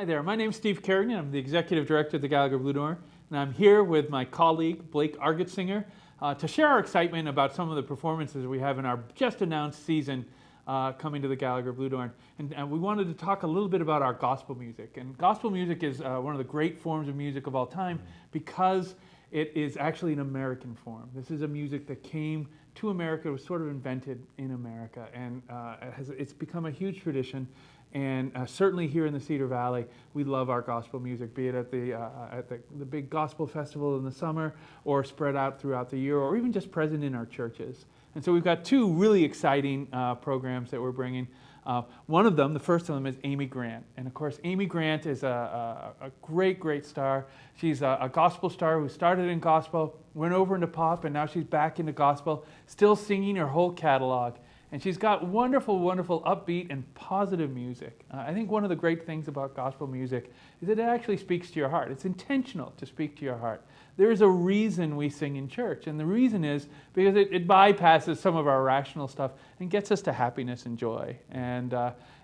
Hi there, my name's Steve Kerrigan. I'm the Executive Director of the Gallagher Bluedorn, and I'm here with my colleague, Blake Argetsinger, to share our excitement about some of the performances we have in our just announced season coming to the Gallagher Bluedorn. And we wanted to talk a little bit about our gospel music. And gospel music is one of the great forms of music of all time because it is actually an American form. This is a music that came to America, it was sort of invented in America, and it's become a huge tradition. And certainly here in the Cedar Valley, we love our gospel music, be it at the big gospel festival in the summer, or spread out throughout the year, or even just present in our churches. And so we've got two really exciting programs that we're bringing. One of them, the first of them, is Amy Grant. And of course, Amy Grant is a great, great star. She's a gospel star who started in gospel, went over into pop, and now she's back into gospel, still singing her whole catalog. And she's got wonderful, wonderful upbeat and positive music. I think one of the great things about gospel music is that it actually speaks to your heart. It's intentional to speak to your heart. There's a reason we sing in church, and the reason is because it bypasses some of our rational stuff and gets us to happiness and joy. And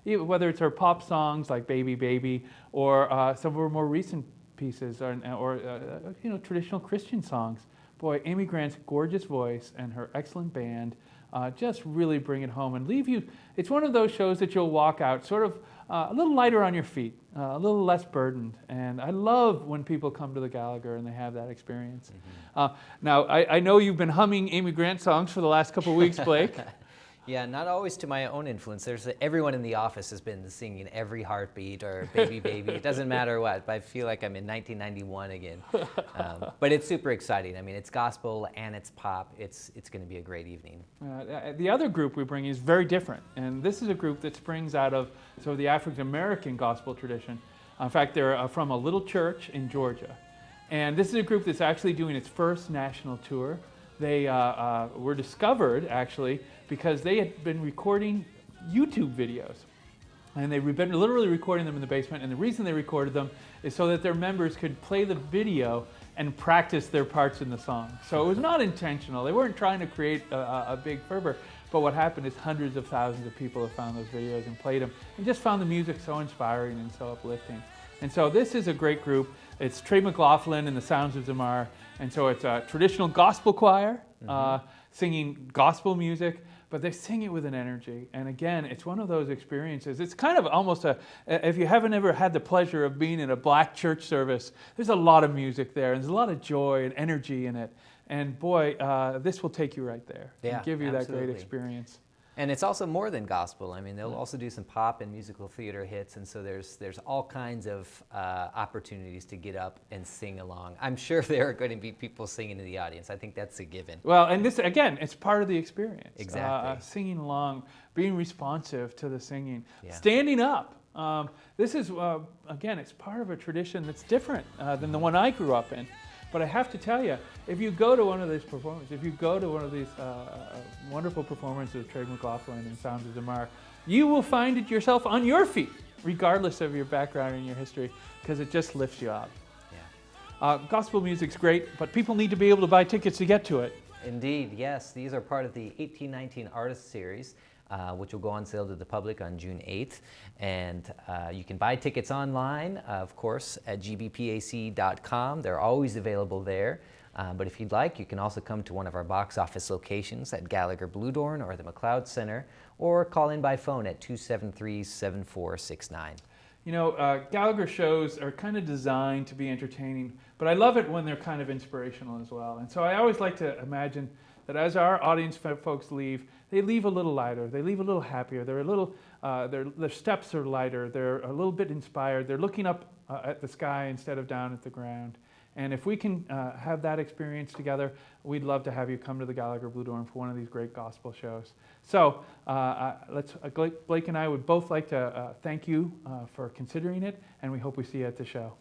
whether it's our pop songs like Baby Baby, or some of our more recent pieces, or traditional Christian songs. Boy, Amy Grant's gorgeous voice and her excellent band just really bring it home and leave you. It's one of those shows that you'll walk out sort of a little lighter on your feet, a little less burdened. And I love when people come to the Gallagher and they have that experience. Mm-hmm. Now, I know you've been humming Amy Grant songs for the last couple of weeks, Blake. Yeah, not always to my own influence. Everyone in the office has been singing Every Heartbeat or Baby Baby. It doesn't matter what, but I feel like I'm in 1991 again. But it's super exciting. I mean, it's gospel and it's pop. It's going to be a great evening. The other group we bring is very different. And this is a group that springs out of the African-American gospel tradition. In fact, they're from a little church in Georgia. And this is a group that's actually doing its first national tour. They were discovered, actually, because they had been recording YouTube videos. And they've been literally recording them in the basement. And the reason they recorded them is so that their members could play the video and practice their parts in the song. So it was not intentional. They weren't trying to create a big fervor. But what happened is hundreds of thousands of people have found those videos and played them and just found the music so inspiring and so uplifting. And so this is a great group. It's Trey McLaughlin and the Sounds of Zamar. And so it's a traditional gospel choir singing gospel music, but they sing it with an energy. And again, it's one of those experiences. It's kind of almost if you haven't ever had the pleasure of being in a black church service, there's a lot of music there, and there's a lot of joy and energy in it. And boy, this will take you right there and give you that great experience. And it's also more than gospel. I mean, they'll also do some pop and musical theater hits, and so there's all kinds of opportunities to get up and sing along. I'm sure there are going to be people singing in the audience. I think that's a given. Well, and this, again, it's part of the experience. Exactly. Singing along, being responsive to the singing, standing up. This is, again, it's part of a tradition that's different than the one I grew up in. But I have to tell you, if you go to one of these performances, if you go to one of these wonderful performances of Trey McLaughlin and Sounds of Zamar, you will find it yourself on your feet, regardless of your background and your history, because it just lifts you up. Yeah. Gospel music's great, but people need to be able to buy tickets to get to it. Indeed, yes. These are part of the 1819 Artist Series, which will go on sale to the public on June 8th. And you can buy tickets online, of course, at gbpac.com. They're always available there. But if you'd like, you can also come to one of our box office locations at Gallagher Bluedorn or the McLeod Center, or call in by phone at 273-7469. You know, Gallagher shows are kind of designed to be entertaining, but I love it when they're kind of inspirational as well. And so I always like to imagine that as our audience folks leave, they leave a little lighter, they leave a little happier, they're a little, their steps are lighter, they're a little bit inspired, they're looking up at the sky instead of down at the ground. And if we can have that experience together, we'd love to have you come to the Gallagher Bluedorn for one of these great gospel shows. So Blake and I would both like to thank you for considering it, and we hope we see you at the show.